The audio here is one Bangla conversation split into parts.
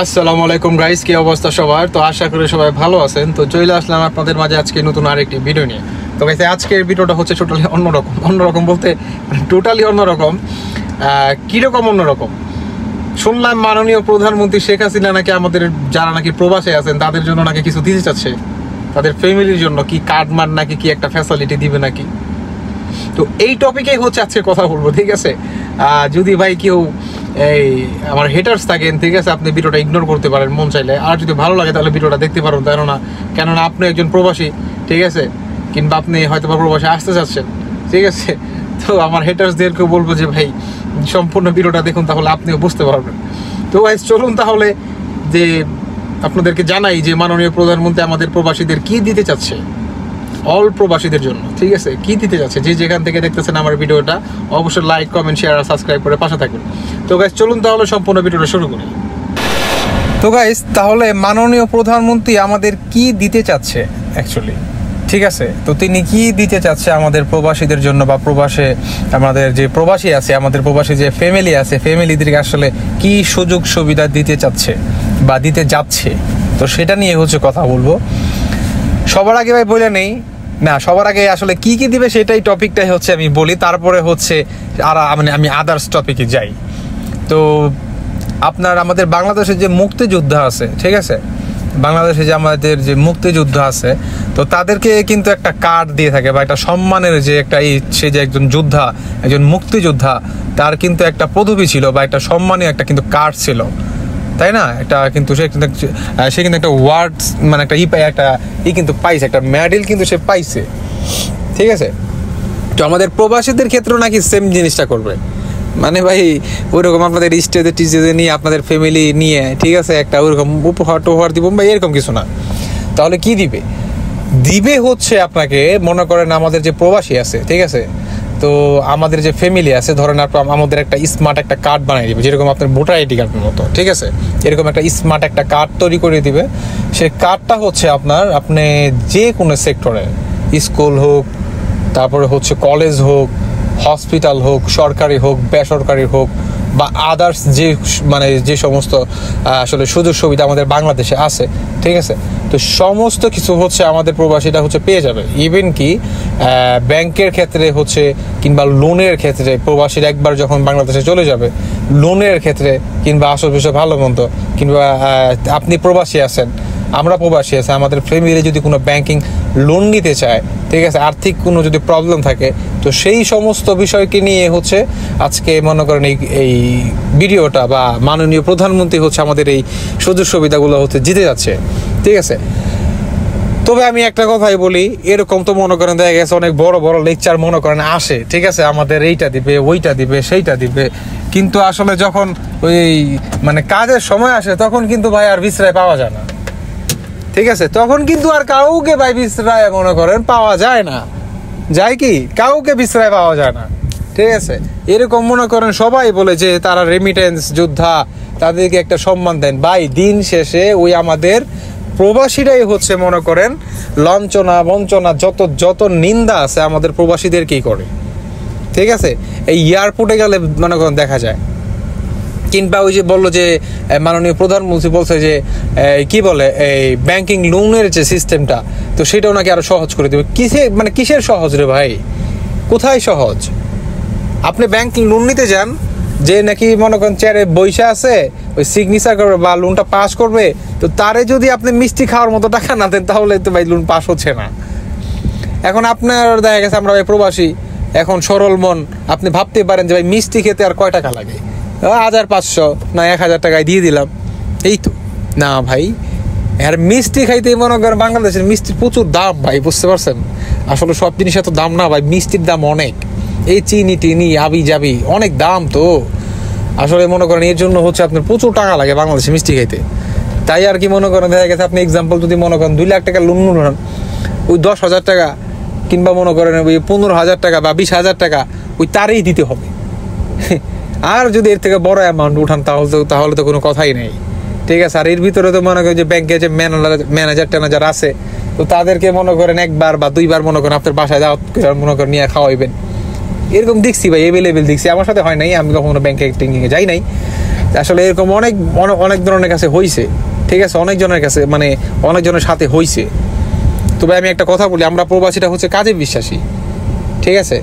আসসালামু আলাইকুম গাইস, কি অবস্থা সবার? তো আশা করি সবাই ভালো আছেন। তো চলে আসলাম আপনাদের মাঝে আজকে নতুন আরেকটি ভিডিও নিয়ে। তো গাইস, আজকের ভিডিওটা হচ্ছে টোটালি অন্যরকম বলতে টোটালি অন্যরকম। কীরকম অন্যরকম? শুনলাম মাননীয় প্রধানমন্ত্রী শেখ হাসিনা নাকি আমাদের যারা নাকি প্রবাসে আছেন তাদের জন্য নাকি কিছু দিতে চাচ্ছে, তাদের ফ্যামিলির জন্য কি কার্ড মান নাকি কি একটা ফ্যাসিলিটি দিবে নাকি। তো এই টপিকেই হচ্ছে আজকে কথা বলবো, ঠিক আছে? যদি ভাই কেউ এই আমার হেটার্স থাকেন, ঠিক আছে, আপনি ভিডিওটা ইগনোর করতে পারেন মন চাইলে। আর যদি ভালো লাগে তাহলে ভিডিওটা দেখতে পারেন, কেননা আপনি একজন প্রবাসী, ঠিক আছে, কিংবা আপনি হয়তো বা প্রবাসে আসতে চাচ্ছেন, ঠিক আছে। তো আমার হেটার্সদেরকেও বলবো যে ভাই সম্পূর্ণ ভিডিওটা দেখুন, তাহলে আপনিও বুঝতে পারবেন। তো ভাই চলুন তাহলে যে আপনাদেরকে জানাই যে মাননীয় প্রধানমন্ত্রী আমাদের প্রবাসীদের কি দিতে চাচ্ছে, অল প্রবাসীদের জন্য, ঠিক আছে, কি দিতে যাচ্ছে। যে যেখান থেকে দেখতেছেন আমার ভিডিওটা অবশ্যই লাইক, কমেন্ট, শেয়ার আর সাবস্ক্রাইব করে পাশে থাকবেন। তো গাইস চলুন তাহলে সম্পূর্ণ ভিডিওটা শুরু করি। তো গাইস, তাহলে মাননীয় প্রধানমন্ত্রী আমাদের কি দিতে চাচ্ছে অ্যাকচুয়ালি, ঠিক আছে? তো তিনি কি দিতে চাচ্ছে আমাদের প্রবাসীদের জন্য, বা প্রবাসে আমাদের যে প্রবাসী আছে, আমাদের প্রবাসী যে ফ্যামিলি আছে, ফ্যামিলিদেরকে আসলে কি সুযোগ সুবিধা দিতে চাচ্ছে বা দিতে যাচ্ছে, তো সেটা নিয়ে হচ্ছে কথা বলবো। সবার আগে ভাই বলে নেই না, সবার আগে আসলে কি কি দিবে সেটাই টপিকটাই হচ্ছে আমি বলি, তারপরে হচ্ছে আর আমি আদার্স টপিকে যাই। তো আমাদের বাংলাদেশের যে মুক্তিযোদ্ধা আছে, ঠিক আছে, বাংলাদেশে যে আমাদের যে মুক্তিযোদ্ধা আছে, তো তাদেরকে কিন্তু একটা কার্ড দিয়ে থাকে, বা একটা সম্মানের যে একটা সে যে একজন যোদ্ধা, একজন মুক্তিযোদ্ধা, তার কিন্তু একটা পদবি ছিল বা একটা সম্মানীয় একটা কিন্তু কার্ড ছিল, তাই না? একটা কিন্তু সে কিন্তু একটা ওয়ার্ড মানে একটা একটা কিন্তু পাইছে, একটা মেডেল কিন্তু সে পাইছে, ঠিক আছে। তো আমাদের প্রবাসীদের ক্ষেত্রেও নাকি সেম জিনিসটা করবে, মানে ভাই ওইরকম আপনাদের স্টেজে টিজে নিয়ে আপনাদের ফ্যামিলি নিয়ে, ঠিক আছে, একটা ওইরকম উপহার দিব বা এরকম কিছু না। তাহলে কি দিবে হচ্ছে আপনাকে, মনে করেন আমাদের যে প্রবাসী আছে, ঠিক আছে, তো আমাদের যে ফ্যামিলি আছে, ধরেন আমাদের একটা স্মার্ট একটা কার্ড বানিয়ে দিবে, যেরকম আপনার ভোটার আইডি কার্ডের মতো, ঠিক আছে, এরকম একটা স্মার্ট একটা কার্ড তৈরি করে দিবে। সেই কার্ডটা হচ্ছে আপনি যে কোনো সেক্টরে, স্কুল হোক, তারপরে হচ্ছে কলেজ হোক, হসপিটাল হোক, সরকারি হোক, বেসরকারি হোক, বা আদার্স যে সমস্ত আসলে সুযোগ সুবিধা আমাদের বাংলাদেশে আছে, ঠিক আছে, তো সমস্ত কিছু হচ্ছে আমাদের প্রবাসীরা হচ্ছে পেয়ে যাবে। ইভেন কি ব্যাংকের ক্ষেত্রে হচ্ছে, কিংবা লোনের ক্ষেত্রে, প্রবাসীরা একবার যখন বাংলাদেশে চলে যাবে, লোনের ক্ষেত্রে কিংবা আসল বিষয় ভালো মন্দ, কিংবা আপনি প্রবাসী আছেন, আমরা প্রবাসী আছে, আমাদের ফ্যামিলি যদি কোনো ব্যাংকিং লোন নিতে চায়, ঠিক আছে, আর্থিক কোনো যদি প্রবলেম থাকে, তো সেই সমস্ত বিষয়কে নিয়ে হচ্ছে আজকে মনে করেন এই ভিডিওটা, বা মাননীয় প্রধানমন্ত্রী হচ্ছে আমাদের এই সুযোগ সুবিধাগুলো হচ্ছে জিতে যাচ্ছে, ঠিক আছে। তবে আমি একটা কথাই বলি, এরকম তো মনে করেন দেখা গেছে অনেক বড় বড় লেকচার মনে করেন আসে, ঠিক আছে, আমাদের এইটা দিবে, ওইটা দিবে, সেইটা দিবে, কিন্তু আসলে যখন ওই মানে কাজের সময় আসে তখন কিন্তু ভাই আর বিশ্রায় পাওয়া যায় না, ঠিক আছে, তখন কিন্তু আর কাউকে ভাই বিশ্রায় মনে করেন পাওয়া যায় না, যায় কি, কাউকে বিশ্রায় পাওয়া যায় না, ঠিক আছে। এরকম মনে করেন সবাই বলে যে তারা রেমিটেন্স যোদ্ধা, তাদেরকে একটা সম্মান দেন, ভাই দিন শেষে ওই আমাদের প্রবাসীরাই হচ্ছে মনে করেন লঞ্চনা বঞ্চনা যত নিন্দা আছে আমাদের প্রবাসীদেরকেই করে, ঠিক আছে। এই এয়ারপোর্টে গেলে মনে করেন দেখা যায়, কিংবা ওই যে বললো যে মাননীয় প্রধানমন্ত্রী বলছে যে কি বলে এই ব্যাংকিং লোনের যে সিস্টেমটা, তো সেটাও নাকি আরো সহজ করে দেবে। কিসের সহজ রে ভাই? কোথায় সহজ? আপনি ব্যাংকিং লোন নিতে যান, যে নাকি মনে করেন চেয়ারে বৈশা আছে, ওই সিগনেচার করবে বা লোনটা পাস করবে, তো তারে যদি আপনি মিষ্টি খাওয়ার মতো টাকা না দেন, তাহলে তো ভাই লোন পাস হচ্ছে না। এখন আপনার দেখা গেছে আমরা ভাই প্রবাসী, এখন সরল মন, আপনি ভাবতে পারেন যে ভাই মিষ্টি খেতে আর কয় টাকা লাগে, 1500 না 1000 টাকায় দিয়ে দিলাম, এই তো না ভাই। আর মিষ্টি খাইতে মনে করেন বাংলাদেশের মিষ্টির প্রচুর দাম ভাই, বুঝতে পারছেন? আসলে সব জিনিস এত দাম না ভাই, মিষ্টির দাম অনেক, এই চিনি টিনি আবি যাবি অনেক দাম, তো আসলে মনে করেন এর জন্য হচ্ছে আপনার প্রচুর টাকা লাগে বাংলাদেশে মিষ্টি খাইতে। তাই আর কি মনে করেন দেখা গেছে আপনি এক্সাম্পল যদি মনে করেন 2 লাখ টাকা লোন নেন, ওই 10,000 টাকা কিংবা মনে করেন ওই 15,000 টাকা বা 20,000 টাকা ওই তারই দিতে হবে। আর যদি এর থেকে বড় অ্যামাউন্ট উঠান তাহলে তো কোনো কথাই নেই, ঠিক আছে। আর এর ভিতরে তো মনে করেন যে ব্যাংকে যে ম্যানেজার ট্যানেজার আছে, তো তাদেরকে মনে করেন একবার বা দুইবার মনে করেন আপনার বাসায় যাওয়া মনে করেন নিয়ে খাওয়াইবেন, এরকম দেখছি ভাই, অ্যাভেলেবেল দেখছি, আমার সাথে হয় নাই, আমি কখনো ব্যাংকে যাই নাই। আসলে এরকম অনেক অনেক ধরনের কাছে হয়েছে, ঠিক আছে, অনেকজনের কাছে মানে অনেকজনের সাথে হয়েছে। তবে আমি একটা কথা বলি, আমরা প্রবাসীরা হচ্ছে কাজে বিশ্বাসী, ঠিক আছে।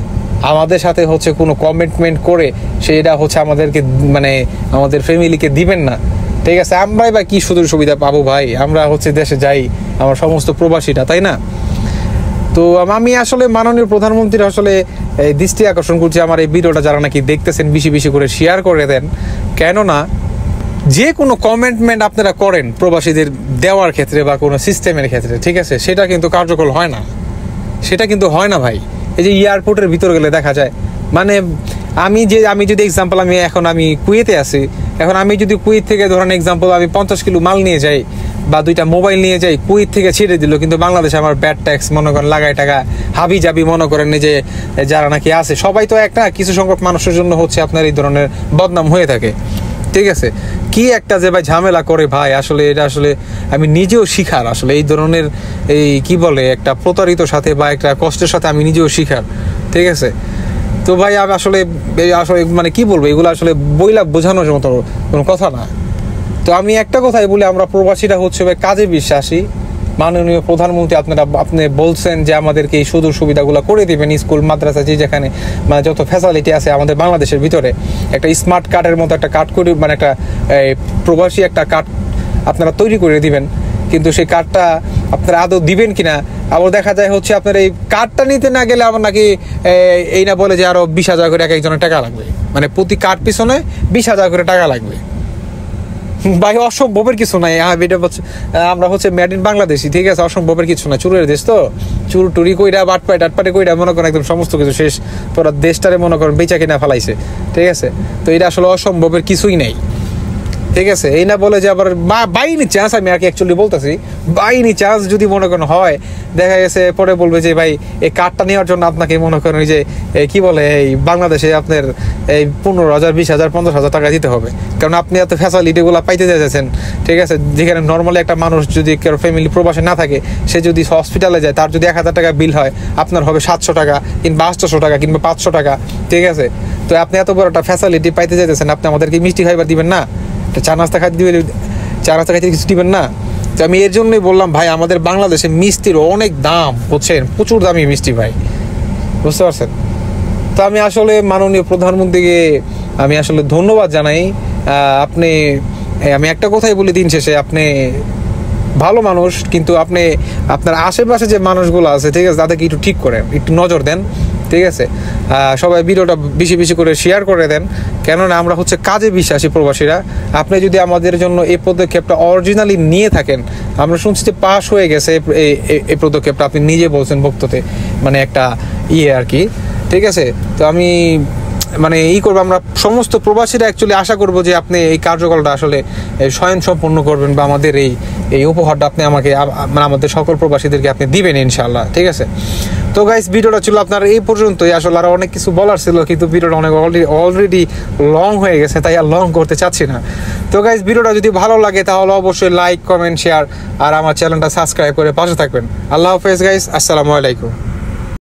আমাদের সাথে হচ্ছে কোনো কমিটমেন্ট করে সেটা হচ্ছে আমাদেরকে মানে আমাদের ফ্যামিলিকে দিবেন না, ঠিক আছে। আমরাই বা কি সুযোগ সুবিধা পাবো ভাই, আমরা হচ্ছে দেশে যাই, আমার সমস্ত প্রবাসীরা, তাই না? তো আমি আসলে মাননীয় প্রধানমন্ত্রীর আসলে এই দৃষ্টি আকর্ষণ করছি, আমার এই ভিডিওটা যারা নাকি দেখতেছেন বেশি বেশি করে শেয়ার করে দেন। কেননা যে কোনো কমিটমেন্ট আপনারা করেন প্রবাসীদের দেওয়ার ক্ষেত্রে বা কোনো সিস্টেমের ক্ষেত্রে, ঠিক আছে, সেটা কিন্তু কার্যকর হয় না, সেটা কিন্তু হয় না ভাই। এই যে এয়ারপোর্টের ভিতরে গেলে দেখা যায়, মানে আমি যদি এক্সাম্পল, আমি কুয়েতে আছি, এখন আমি যদি কুয়েত থেকে ধরেন এক্সাম্পল আমি 50 কিলো মাল নিয়ে যাই বা 2টা মোবাইল নিয়ে যাই, কুয়েত থেকে ছেড়ে দিল, কিন্তু বাংলাদেশে আমার ব্যাড ট্যাক্স মনে করেন লাগাই টাকা হাবি জাবি মনে করেন যে যারা নাকি আছে সবাই তো একটা কিছু সংখ্যক মানুষের জন্য হচ্ছে আপনার এই ধরনের বদনাম হয়ে থাকে, ঠিক আছে। কি একটা যে ভাই ঝামেলা করে ভাই, আসলে এটা আসলে আমি নিজেও শিখার, আসলে এই ধরনের এই কি বলে একটা প্রতারিত সাথে বা একটা কষ্টের সাথে আমি নিজেও শিখার, ঠিক আছে। তো ভাই আমি আসলে মানে কি বলবো, এগুলো আসলে বইলা বোঝানোর মতো কোনো কথা না। তো আমি একটা কথাই বলি, আমরা প্রবাসীরা হচ্ছে ভাই কাজে বিশ্বাসী। মাননীয় প্রধানমন্ত্রী আপনি বলছেন যে আমাদেরকে এই সুযোগ সুবিধাগুলো করে দিবেন, স্কুল মাদ্রাসা যেখানে মানে যত ফ্যাসিলিটি আছে আমাদের বাংলাদেশের ভিতরে একটা স্মার্ট কার্ডের মতো একটা কার্ড করে, মানে একটা প্রবাসী একটা কার্ড আপনারা তৈরি করে দিবেন। কিন্তু সেই কার্ডটা আপনারা আদৌ দিবেন কিনা, আবার দেখা যায় হচ্ছে আপনার এই কার্ডটা নিতে না গেলে আমার নাকি এই না বলে যে আরো 20,000 করে এক একজনের টাকা লাগবে, মানে প্রতি কার্ড পিছনে 20,000 করে টাকা লাগবে। ভাই অসম্ভবের কিছু নাই, আমরা হচ্ছে মেড ইন বাংলাদেশি, ঠিক আছে, অসম্ভবের কিছু না। চুরের দেশ তো, চুর টুরি কইরা বাটপাটি কইরা মনে করেন একদম সমস্ত কিছু শেষ, তোরা দেশটারে মনে করেন বেচা কিনা ফেলাইছে, ঠিক আছে। তো এটা আসলে অসম্ভবের কিছুই নেই, ঠিক আছে। এই না বলে যে আবার বাইনি চান্স, আমি আর কি অ্যাকচুয়ালি বলতেছি, বাইনি চান্স যদি মনে করেন হয়, দেখা গেছে পরে বলবে যে ভাই এই কার্ডটা নেওয়ার জন্য আপনাকে মনে করেন ওই যে কি বলে এই বাংলাদেশে আপনার এই 15,000 20,000 50,000 টাকা দিতে হবে, কারণ আপনি এত ফ্যাসিলিটিগুলো পাইতে যাচ্ছেন, ঠিক আছে। যেখানে নর্মালি একটা মানুষ যদি কারো ফ্যামিলি প্রবাসে না থাকে, সে যদি হসপিটালে যায়, তার যদি 1,000 টাকা বিল হয়, আপনার হবে 700 টাকা কিংবা 800 টাকা কিংবা 500 টাকা, ঠিক আছে। তো আপনি এত বড় একটা ফ্যাসিলিটি পাইতে যাচ্ছেন, আপনি আমাদেরকে মিষ্টি খাইবার দিবেন না, চা নাস্তা খাইতে কিছু দিবেন না? তো আমি এর জন্যই বললাম ভাই, আমাদের বাংলাদেশে মিষ্টির অনেক দাম, বুঝছেন, প্রচুর দামি মিষ্টি ভাই, বুঝতে পারছেন। তো আমি আসলে মাননীয় প্রধানমন্ত্রীকে আমি আসলে ধন্যবাদ জানাই। আমি একটা কথাই বলি দিন শেষে, আপনি ভালো মানুষ, কিন্তু আপনি আপনার আশেপাশে যে মানুষগুলো আছে, ঠিক আছে, তাদেরকে একটু ঠিক করেন, একটু নজর দেন, ঠিক আছে। সবাই ভিডিওটা বেশি বেশি করে শেয়ার করে দেন, কেননা আমরা হচ্ছে কাজে বিশ্বাসী প্রবাসীরা। আপনি যদি আমাদের জন্য এই পদক্ষেপটা অরিজিনালি নিয়ে থাকেন, আমরা শুনছি যে পাস হয়ে গেছে এই পদক্ষেপটা, আপনি নিজে বলছেন বক্তব্যে, মানে একটা আর কি, ঠিক আছে। তো আমি মানে করবো, আমরা সমস্ত প্রবাসীরা অ্যাকচুয়ালি আশা করবো যে আপনি এই কার্যকরটা আসলে স্বয়ং সম্পন্ন করবেন, বা আমাদের এই উপহারটা আপনি আমাকে মানে আমাদের সকল প্রবাসীদেরকে আপনি দিবেন ইনশাআল্লাহ, ঠিক আছে। তো গাইস, ভিডিওটা ছিল আপনার এই পর্যন্তই। আসলে আরো অনেক কিছু বলার ছিল, কিন্তু ভিডিওটা অনেক অলরেডি লং হয়ে গেছে, তাই আর লং করতে চাচ্ছি না। তো গাইস, ভিডিওটা যদি ভালো লাগে তাহলে অবশ্যই লাইক কমেন্ট শেয়ার আর আমার চ্যানেলটা সাবস্ক্রাইব করে পাশে থাকবেন। আল্লাহ হাফেজ গাইস, আসসালামু আলাইকুম।